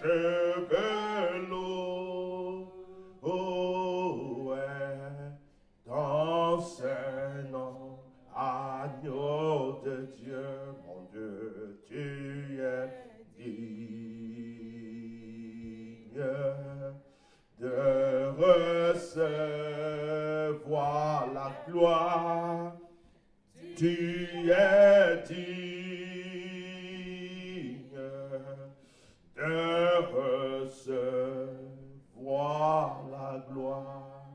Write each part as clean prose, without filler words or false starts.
je veux louer ton Saint-Nom, agneau de Dieu, mon Dieu, tu es digne de recevoir la gloire. Tu es digne de recevoir la gloire.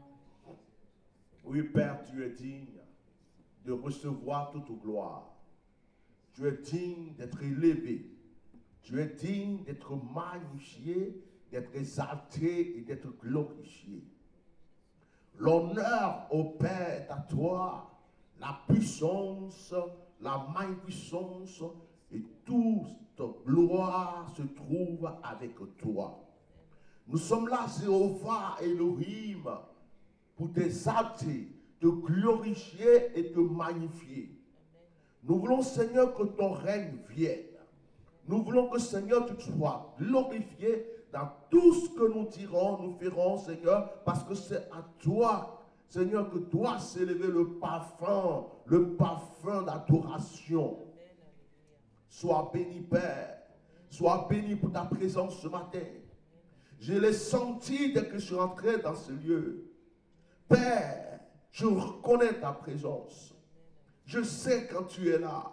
Oui, Père, tu es digne de recevoir toute gloire. Tu es digne d'être élevé. Tu es digne d'être magnifié, d'être exalté et d'être glorifié. L'honneur au Père est à toi. La puissance, la magnificence et toute gloire se trouve avec toi. Nous sommes là, Jéhovah Elohim, pour t'exalter, te glorifier et te magnifier. Nous voulons, Seigneur, que ton règne vienne. Nous voulons que, Seigneur, tu sois glorifié dans tout ce que nous dirons, nous ferons, Seigneur, parce que c'est à toi, Seigneur, que doit s'élever le parfum d'adoration. Sois béni, Père. Sois béni pour ta présence ce matin. Je l'ai senti dès que je suis entré dans ce lieu. Père, je reconnais ta présence. Je sais quand tu es là.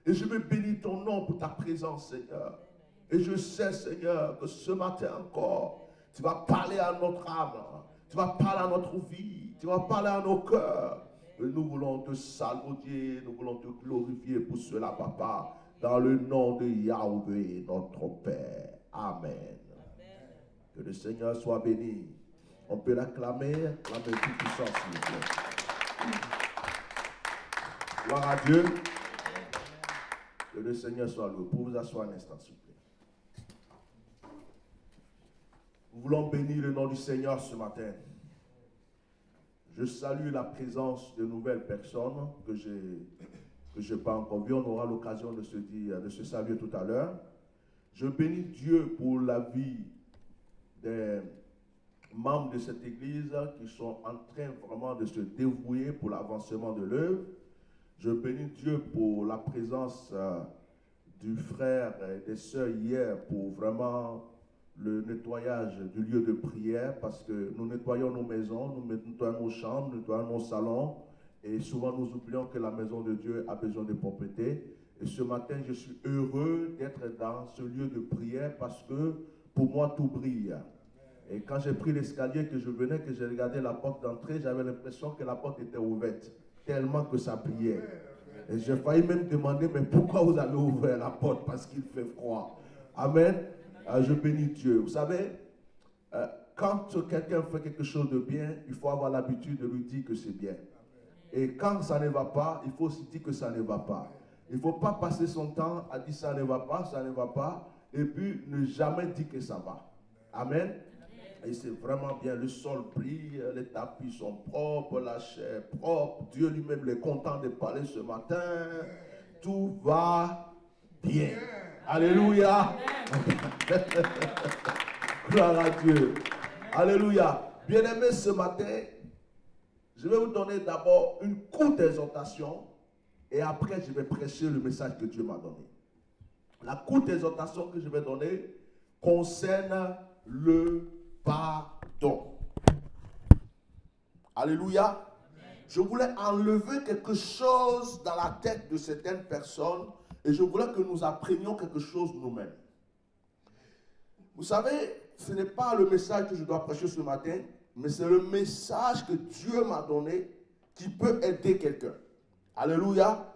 Et je veux bénir ton nom pour ta présence, Seigneur. Et je sais, Seigneur, que ce matin encore, tu vas parler à notre âme. Tu vas parler à notre vie. Tu vas parler à nos cœurs. Et nous voulons te saluer. Nous voulons te glorifier pour cela, Papa. Dans le nom de Yahweh, notre Père. Amen. Amen. Que le Seigneur soit béni. On peut l'acclamer. L'acclamer tout puissant, s'il vous plaît. Gloire à Dieu. Que le Seigneur soit loué. Pour vous asseoir un instant, s'il vous plaît. Nous voulons bénir le nom du Seigneur ce matin. Je salue la présence de nouvelles personnes que je n'ai pas encore vues. On aura l'occasion de se saluer tout à l'heure. Je bénis Dieu pour la vie des membres de cette église qui sont en train vraiment de se dévouer pour l'avancement de l'œuvre. Je bénis Dieu pour la présence du frère et des sœurs hier pour vraiment le nettoyage du lieu de prière, parce que nous nettoyons nos maisons, nous nettoyons nos chambres, nous nettoyons nos salons, et souvent nous oublions que la maison de Dieu a besoin de propreté. Et ce matin, je suis heureux d'être dans ce lieu de prière parce que pour moi, tout brille. Et quand j'ai pris l'escalier, que je venais, que j'ai regardé la porte d'entrée, j'avais l'impression que la porte était ouverte, tellement que ça brillait. Et j'ai failli même demander, mais pourquoi vous avez ouvert la porte? Parce qu'il fait froid. Amen. Je bénis Dieu. Vous savez, quand quelqu'un fait quelque chose de bien, il faut avoir l'habitude de lui dire que c'est bien. Et quand ça ne va pas, il faut aussi dire que ça ne va pas. Il ne faut pas passer son temps à dire ça ne va pas, et puis ne jamais dire que ça va. Amen. Et c'est vraiment bien, le sol brille, les tapis sont propres, la chair propre, Dieu lui-même est content de parler ce matin. Tout va bien. Alléluia. Gloire à Dieu. Alléluia. Bien-aimés, ce matin, je vais vous donner d'abord une courte exhortation et après je vais prêcher le message que Dieu m'a donné. La courte exhortation que je vais donner concerne le pardon. Alléluia. Je voulais enlever quelque chose dans la tête de certaines personnes et je voulais que nous apprenions quelque chose nous-mêmes. Vous savez, ce n'est pas le message que je dois prêcher ce matin, mais c'est le message que Dieu m'a donné qui peut aider quelqu'un. Alléluia.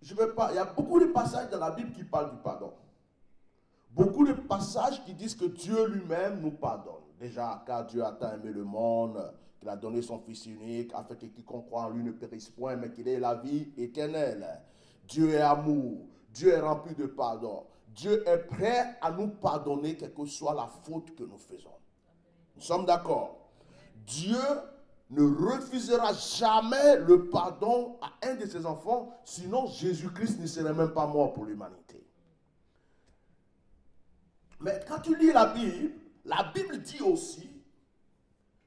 Il y a beaucoup de passages dans la Bible qui parlent du pardon. Beaucoup de passages qui disent que Dieu lui-même nous pardonne. Déjà, car Dieu a tant aimé le monde, qu'il a donné son Fils unique, afin que quiconque croit en lui ne périsse point, mais qu'il ait la vie éternelle. Dieu est amour. Dieu est rempli de pardon. Dieu est prêt à nous pardonner, quelle que soit la faute que nous faisons. Nous sommes d'accord. Dieu ne refusera jamais le pardon à un de ses enfants, sinon Jésus-Christ ne serait même pas mort pour l'humanité. Mais quand tu lis la Bible dit aussi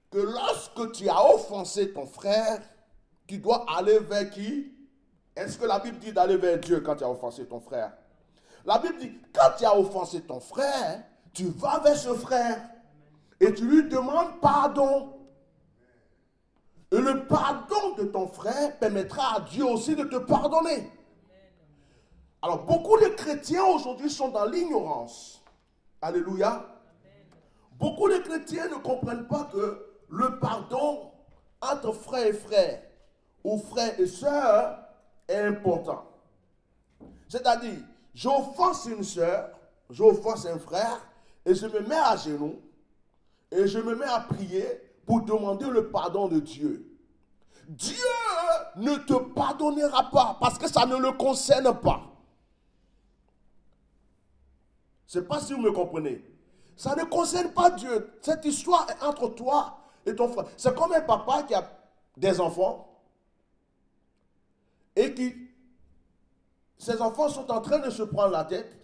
que lorsque tu as offensé ton frère, tu dois aller vers qui? Est-ce que la Bible dit d'aller vers Dieu quand tu as offensé ton frère? La Bible dit, quand tu as offensé ton frère, tu vas vers ce frère et tu lui demandes pardon. Et le pardon de ton frère permettra à Dieu aussi de te pardonner. Alors, beaucoup de chrétiens aujourd'hui sont dans l'ignorance. Alléluia. Beaucoup de chrétiens ne comprennent pas que le pardon entre frère et frère, ou frère et sœur, est important. C'est-à-dire, j'offense une sœur, j'offense un frère, et je me mets à genoux, et je me mets à prier pour demander le pardon de Dieu. Dieu ne te pardonnera pas, parce que ça ne le concerne pas. Je ne sais pas si vous me comprenez. Ça ne concerne pas Dieu. Cette histoire est entre toi et ton frère. C'est comme un papa qui a des enfants et qui, ses enfants sont en train de se prendre la tête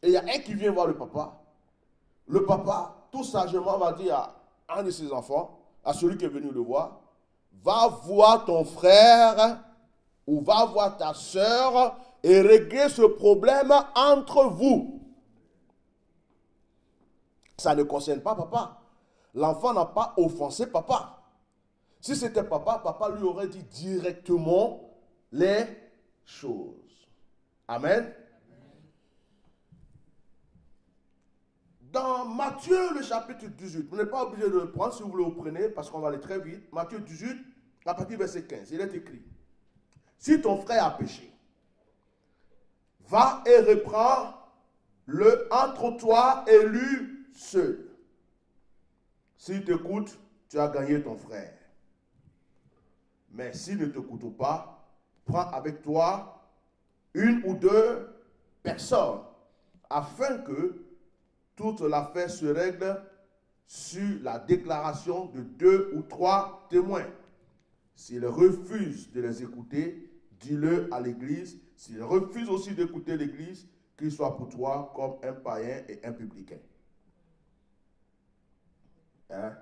et il y a un qui vient voir le papa. Le papa, tout sagement, va dire à un de ses enfants, à celui qui est venu le voir, va voir ton frère ou va voir ta soeur et régler ce problème entre vous. Ça ne concerne pas papa. L'enfant n'a pas offensé papa. Si c'était papa, papa lui aurait dit directement les choses. Amen. Dans Matthieu, le chapitre 18, vous n'êtes pas obligé de le prendre, si vous le prenez, parce qu'on va aller très vite. Matthieu 18, à partir du verset 15, il est écrit. Si ton frère a péché, va et reprends-le entre toi et lui seul. S'il t'écoute, tu as gagné ton frère. Mais s'il ne t'écoute pas, prends avec toi une ou deux personnes, afin que toute l'affaire se règle sur la déclaration de 2 ou 3 témoins. S'il refuse de les écouter, dis-le à l'église. S'il refuse aussi d'écouter l'église, qu'il soit pour toi comme un païen et un publicain. Hein?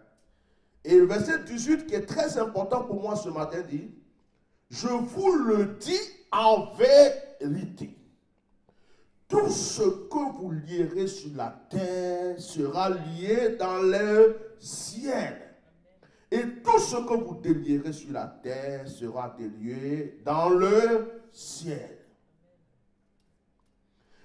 Et le verset 18 qui est très important pour moi ce matin dit, je vous le dis en vérité, tout ce que vous lierez sur la terre sera lié dans le ciel. Et tout ce que vous délierez sur la terre sera délié dans le ciel.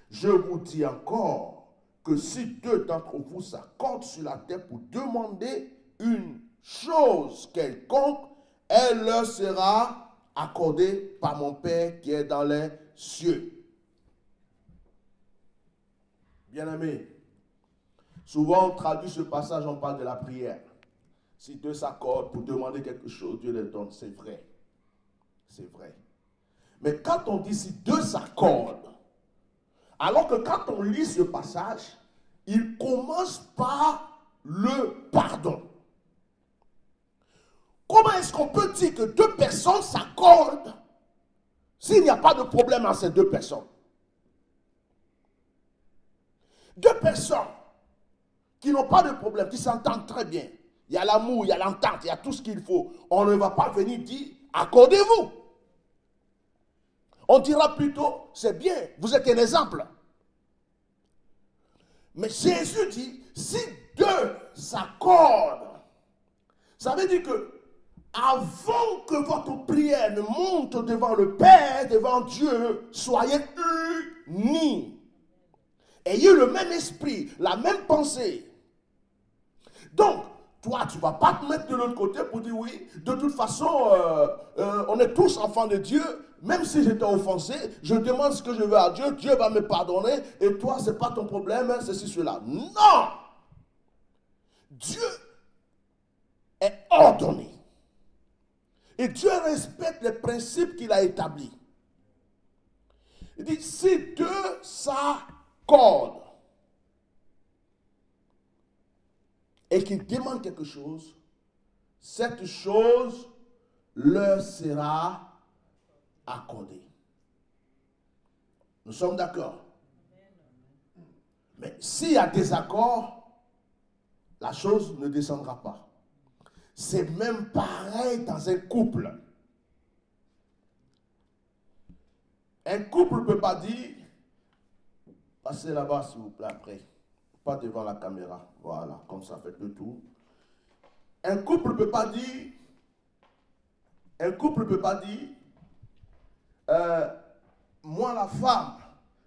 Je vous dis encore que si deux d'entre vous s'accordent sur la terre pour demander une chose quelconque, elle leur sera accordée par mon Père qui est dans les cieux. Bien-aimés, souvent on traduit ce passage, on parle de la prière. Si deux s'accordent pour demander quelque chose, Dieu les donne, c'est vrai. C'est vrai. Mais quand on dit si deux s'accordent, alors que quand on lit ce passage, il commence par le pardon. Comment est-ce qu'on peut dire que deux personnes s'accordent s'il n'y a pas de problème entre ces deux personnes? Deux personnes qui n'ont pas de problème, qui s'entendent très bien. Il y a l'amour, il y a l'entente, il y a tout ce qu'il faut. On ne va pas venir dire, accordez-vous. On dira plutôt, c'est bien, vous êtes un exemple. Mais Jésus dit, si deux s'accordent, ça veut dire que avant que votre prière ne monte devant le Père, devant Dieu, soyez unis. Ayez le même esprit, la même pensée. Donc, toi, tu ne vas pas te mettre de l'autre côté pour dire oui, de toute façon, on est tous enfants de Dieu. Même si j'étais offensé, je demande ce que je veux à Dieu, Dieu va me pardonner, et toi, ce n'est pas ton problème, ceci, cela. Non! Dieu est ordonné. Et Dieu respecte les principes qu'il a établis. Il dit, si deux s'accordent et qu'ils demandent quelque chose, cette chose leur sera accordée. Nous sommes d'accord? Mais s'il y a désaccord, la chose ne descendra pas. C'est même pareil dans un couple. Un couple ne peut pas dire, passez là-bas s'il vous plaît après, pas devant la caméra, voilà, comme ça fait le tour. Un couple ne peut pas dire, moi la femme,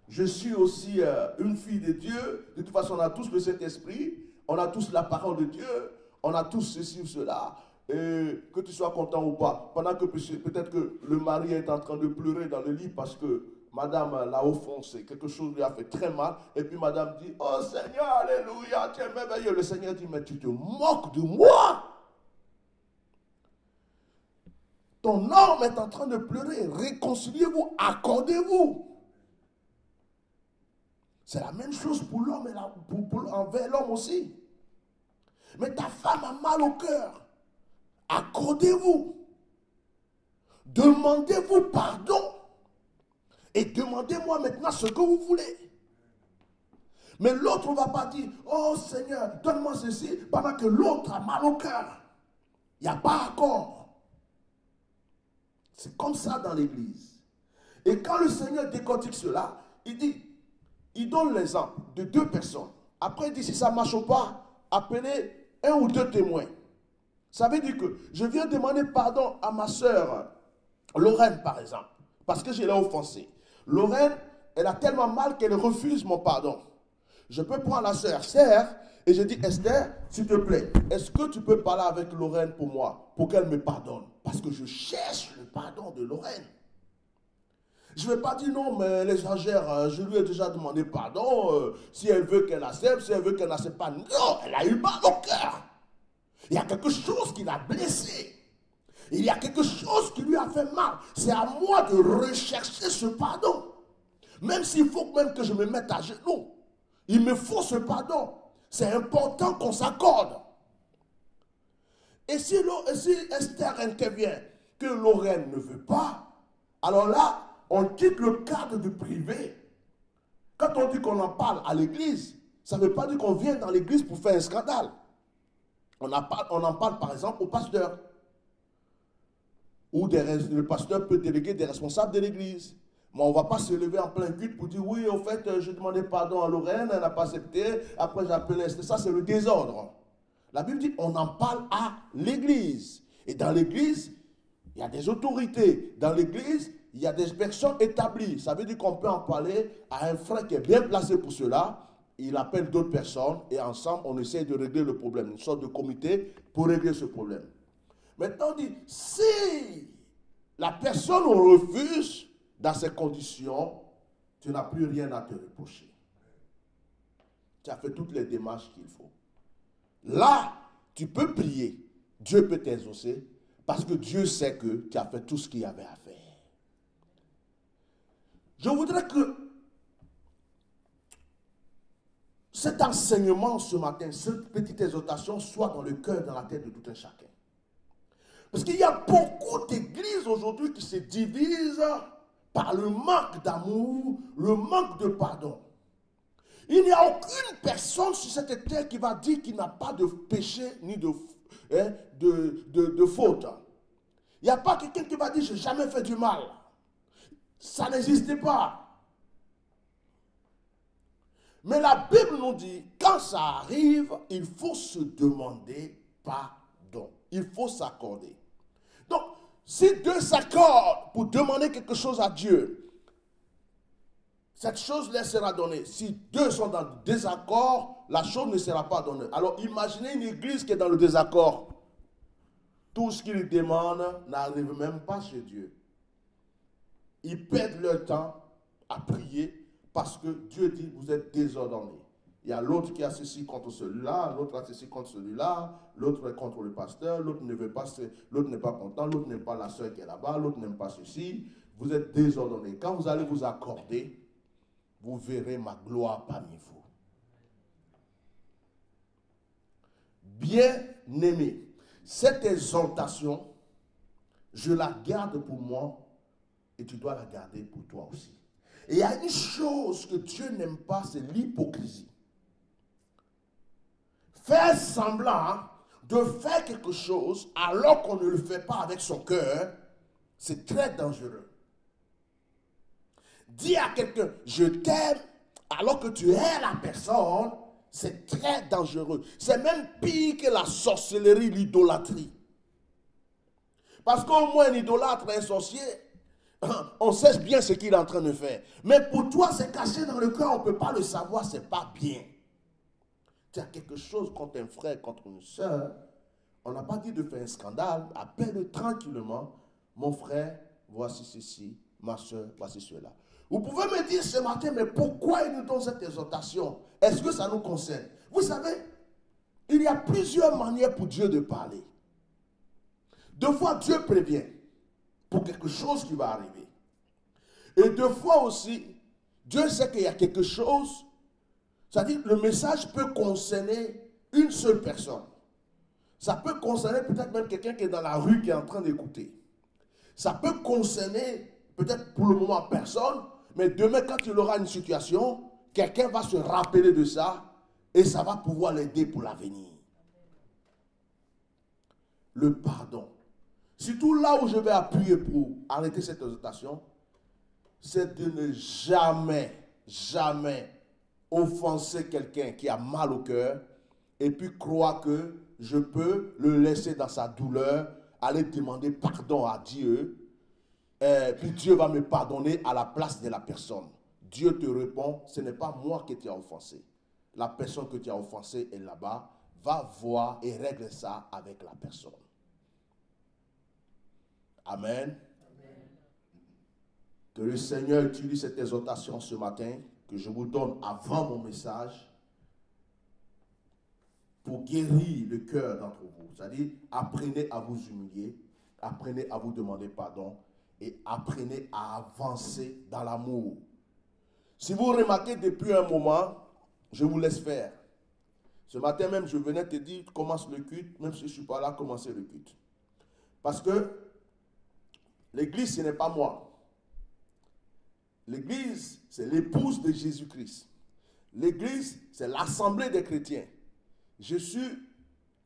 je suis aussi une fille de Dieu, de toute façon on a tous le Saint-Esprit, on a tous la parole de Dieu, on a tous ceci ou cela, et que tu sois content ou pas, pendant que peut-être que le mari est en train de pleurer dans le lit parce que madame l'a offensé, quelque chose lui a fait très mal, et puis madame dit, oh Seigneur, alléluia, tu es merveilleux. Le Seigneur dit, mais tu te moques de moi. Ton homme est en train de pleurer, réconciliez-vous, accordez-vous. C'est la même chose pour l'homme et envers l'homme aussi. Mais ta femme a mal au cœur. Accordez-vous. Demandez-vous pardon. Et demandez-moi maintenant ce que vous voulez. Mais l'autre ne va pas dire, oh Seigneur, donne-moi ceci, pendant que l'autre a mal au cœur. Il n'y a pas accord. C'est comme ça dans l'église. Et quand le Seigneur décortique cela, il donne l'exemple de deux personnes. Après, il dit, si ça ne marche pas, appelez un ou deux témoins. Ça veut dire que je viens demander pardon à ma soeur Lorraine, par exemple, parce que je l'ai offensée. Lorraine, elle a tellement mal qu'elle refuse mon pardon. Je peux prendre la soeur Esther et je dis, Esther, s'il te plaît, est-ce que tu peux parler avec Lorraine pour moi, pour qu'elle me pardonne? Parce que je cherche le pardon de Lorraine. Je ne vais pas dire non, mais elle exagère, je lui ai déjà demandé pardon, si elle veut qu'elle accepte, si elle veut qu'elle n'accepte pas. Non, elle a eu mal au cœur. Il y a quelque chose qui l'a blessée. Il y a quelque chose qui lui a fait mal. C'est à moi de rechercher ce pardon. Même s'il faut même que je me mette à genoux. Il me faut ce pardon. C'est important qu'on s'accorde. Et si Esther intervient, que Lorraine ne veut pas, alors là, on quitte le cadre du privé. Quand on dit qu'on en parle à l'église, ça ne veut pas dire qu'on vient dans l'église pour faire un scandale. On en parle par exemple au pasteur. Ou le pasteur peut déléguer des responsables de l'église. Mais on ne va pas se lever en plein culte pour dire oui, en fait, j'ai demandé pardon à Lorraine, elle n'a pas accepté, après j'ai appelé Esther. Ça, c'est le désordre. La Bible dit on en parle à l'église. Et dans l'église, il y a des autorités. Dans l'église, il y a des personnes établies. Ça veut dire qu'on peut en parler à un frère qui est bien placé pour cela. Il appelle d'autres personnes et ensemble, on essaie de régler le problème. Une sorte de comité pour régler ce problème. Maintenant, on dit, si la personne refuse dans ces conditions, tu n'as plus rien à te reprocher. Tu as fait toutes les démarches qu'il faut. Là, tu peux prier. Dieu peut t'exaucer parce que Dieu sait que tu as fait tout ce qu'il y avait à faire. Je voudrais que cet enseignement ce matin, cette petite exhortation soit dans le cœur, dans la tête de tout un chacun. Parce qu'il y a beaucoup d'églises aujourd'hui qui se divisent par le manque d'amour, le manque de pardon. Il n'y a aucune personne sur cette terre qui va dire qu'il n'a pas de péché ni de faute. Il n'y a pas quelqu'un qui va dire je n'ai jamais fait du mal. Ça n'existait pas. Mais la Bible nous dit, quand ça arrive, il faut se demander pardon. Il faut s'accorder. Donc, si deux s'accordent pour demander quelque chose à Dieu, cette chose leur sera donnée. Si deux sont dans le désaccord, la chose ne sera pas donnée. Alors, imaginez une église qui est dans le désaccord. Tout ce qu'ils demandent n'arrive même pas chez Dieu. Ils perdent leur temps à prier parce que Dieu dit, vous êtes désordonnés. Il y a l'autre qui a ceci contre celui-là, l'autre a ceci contre celui-là, l'autre est contre le pasteur, l'autre ne veut pas, l'autre n'est pas content, l'autre n'aime pas la soeur qui est là-bas, l'autre n'aime pas ceci. Vous êtes désordonnés. Quand vous allez vous accorder, vous verrez ma gloire parmi vous. Bien-aimé, cette exhortation, je la garde pour moi et tu dois la garder pour toi aussi. Et il y a une chose que Dieu n'aime pas, c'est l'hypocrisie. faire semblant de faire quelque chose alors qu'on ne le fait pas avec son cœur, c'est très dangereux. Dire à quelqu'un, je t'aime, alors que tu hais la personne, c'est très dangereux. C'est même pire que la sorcellerie, l'idolâtrie. Parce qu'au moins un idolâtre, un sorcier, on sait bien ce qu'il est en train de faire. Mais pour toi, c'est caché dans le cœur, on ne peut pas le savoir, c'est pas bien. Tu as quelque chose contre un frère, contre une soeur, on n'a pas dit de faire un scandale, appelle-le tranquillement, mon frère, voici ceci, ma soeur, voici cela. Vous pouvez me dire ce matin, mais pourquoi il nous donne cette exhortation? Est-ce que ça nous concerne? Vous savez, il y a plusieurs manières pour Dieu de parler. Deux fois, Dieu prévient pour quelque chose qui va arriver. Et deux fois aussi, Dieu sait qu'il y a quelque chose, c'est-à-dire le message peut concerner une seule personne. Ça peut concerner peut-être même quelqu'un qui est dans la rue, qui est en train d'écouter. Ça peut concerner peut-être pour le moment personne, mais demain quand il aura une situation, quelqu'un va se rappeler de ça et ça va pouvoir l'aider pour l'avenir. Le pardon. Surtout là où je vais appuyer pour arrêter cette exhortation, c'est de ne jamais, jamais offenser quelqu'un qui a mal au cœur et puis croire que je peux le laisser dans sa douleur, aller demander pardon à Dieu, puis Dieu va me pardonner à la place de la personne. Dieu te répond, ce n'est pas moi qui t'ai offensé. La personne que tu as offensée est là-bas, va voir et règle ça avec la personne. Amen. Amen. Que le Seigneur utilise cette exhortation ce matin, que je vous donne avant mon message, pour guérir le cœur d'entre vous. C'est-à-dire, apprenez à vous humilier, apprenez à vous demander pardon et apprenez à avancer dans l'amour. Si vous remarquez depuis un moment, je vous laisse faire. Ce matin même, je venais te dire, commence le culte, même si je ne suis pas là, commencez le culte. Parce que l'église, ce n'est pas moi. L'église, c'est l'épouse de Jésus-Christ. L'église, c'est l'assemblée des chrétiens. Je suis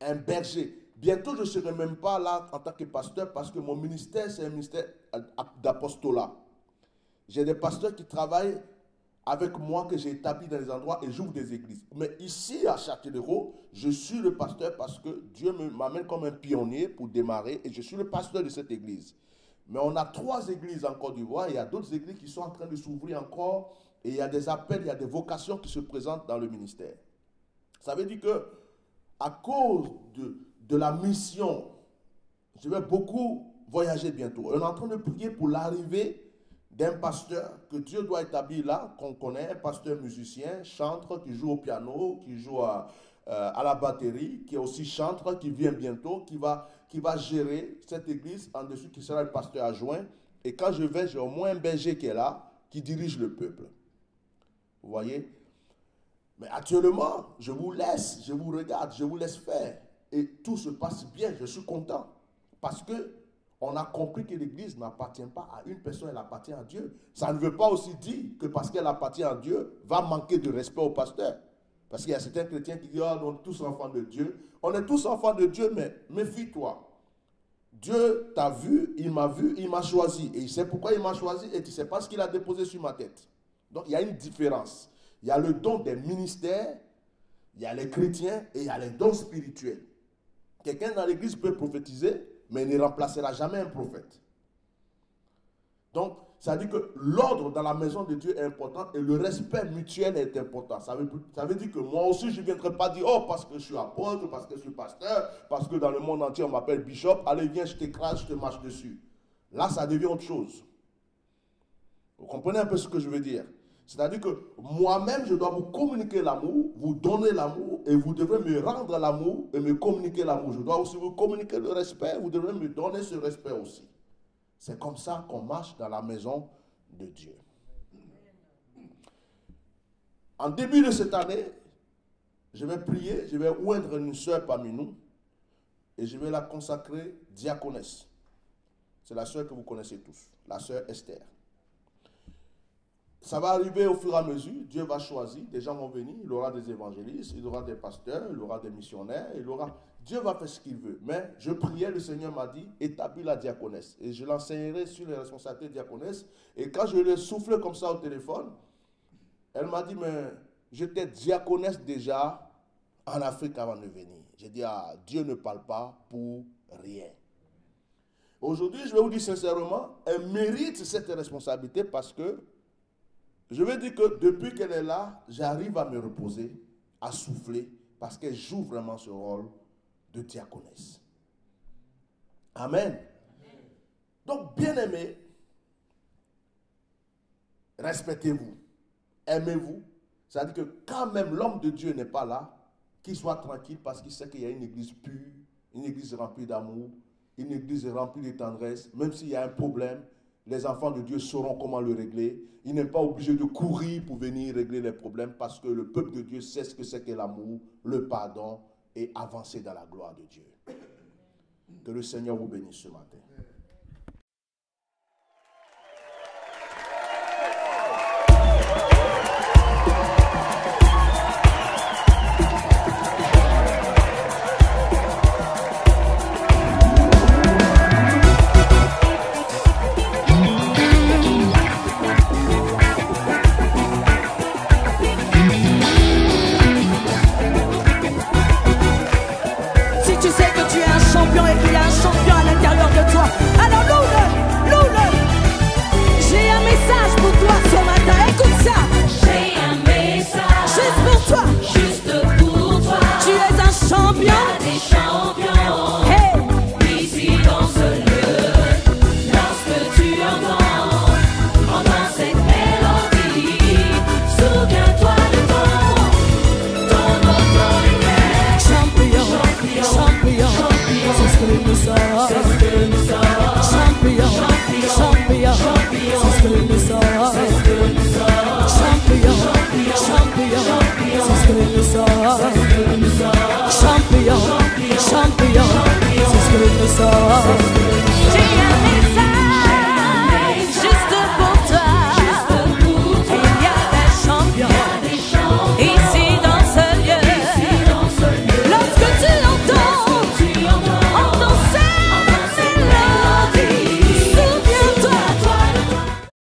un berger. Bientôt, je ne serai même pas là en tant que pasteur parce que mon ministère, c'est un ministère d'apostolat. J'ai des pasteurs qui travaillent avec moi, que j'ai établi dans les endroits et j'ouvre des églises. Mais ici, à Châtellerault, je suis le pasteur parce que Dieu m'amène comme un pionnier pour démarrer et je suis le pasteur de cette église. Mais on a 3 églises en Côte d'Ivoire, il y a d'autres églises qui sont en train de s'ouvrir encore et il y a des appels, il y a des vocations qui se présentent dans le ministère. Ça veut dire que à cause de la mission, je vais beaucoup voyager bientôt. On est en train de prier pour l'arrivée d'un pasteur que Dieu doit établir là, qu'on connaît, un pasteur musicien, chanteur, qui joue au piano, qui joue à la batterie, qui est aussi chanteur, qui vient bientôt, qui va gérer cette église en dessus, qui sera le pasteur adjoint. Et quand je vais, j'ai au moins un berger qui est là, qui dirige le peuple. Vous voyez? Mais actuellement, je vous laisse, je vous regarde, je vous laisse faire. Et tout se passe bien, je suis content. Parce que on a compris que l'église n'appartient pas à une personne, elle appartient à Dieu. Ça ne veut pas aussi dire que parce qu'elle appartient à Dieu, va manquer de respect au pasteur. Parce qu'il y a certains chrétiens qui disent, oh, on est tous enfants de Dieu. On est tous enfants de Dieu, mais méfie-toi. Dieu t'a vu, il m'a choisi. Et il sait pourquoi il m'a choisi et tu ne sais pas ce qu'il a déposé sur ma tête. Donc il y a une différence. Il y a le don des ministères, il y a les chrétiens et il y a les dons spirituels. Quelqu'un dans l'église peut prophétiser, mais il ne remplacera jamais un prophète. Donc, ça dit que l'ordre dans la maison de Dieu est important et le respect mutuel est important. Ça veut dire que moi aussi, je ne viendrai pas dire, oh, parce que je suis apôtre, parce que je suis pasteur, parce que dans le monde entier, on m'appelle bishop, allez, viens, je t'écrase, je te marche dessus. Là, ça devient autre chose. Vous comprenez un peu ce que je veux dire? C'est-à-dire que moi-même, je dois vous communiquer l'amour, vous donner l'amour, et vous devrez me rendre l'amour et me communiquer l'amour. Je dois aussi vous communiquer le respect, vous devrez me donner ce respect aussi. C'est comme ça qu'on marche dans la maison de Dieu. En début de cette année, je vais prier, je vais oindre une soeur parmi nous, et je vais la consacrer diaconesse. C'est la soeur que vous connaissez tous, la soeur Esther. ça va arriver au fur et à mesure. Dieu va choisir, des gens vont venir, il aura des évangélistes, il aura des pasteurs, il aura des missionnaires, Dieu va faire ce qu'il veut. Mais je priais, le Seigneur m'a dit, établis la diaconesse. Et je l'enseignerai sur les responsabilités de diaconesse. Et quand je lui ai soufflé comme ça au téléphone, elle m'a dit, mais j'étais diaconesse déjà en Afrique avant de venir. J'ai dit, ah, Dieu ne parle pas pour rien. Aujourd'hui, je vais vous dire sincèrement, elle mérite cette responsabilité parce que je veux dire que depuis qu'elle est là, j'arrive à me reposer, à souffler, parce qu'elle joue vraiment ce rôle de diaconesse. Amen. Donc, bien-aimés, respectez-vous, aimez-vous. C'est-à-dire que quand même l'homme de Dieu n'est pas là, qu'il soit tranquille parce qu'il sait qu'il y a une église pure, une église remplie d'amour, une église remplie de tendresse. Même s'il y a un problème, les enfants de Dieu sauront comment le régler. Il n'est pas obligé de courir pour venir régler les problèmes parce que le peuple de Dieu sait ce que c'est que l'amour, le pardon et avancer dans la gloire de Dieu. Que le Seigneur vous bénisse ce matin. Champion, c'est ce que nous sommes.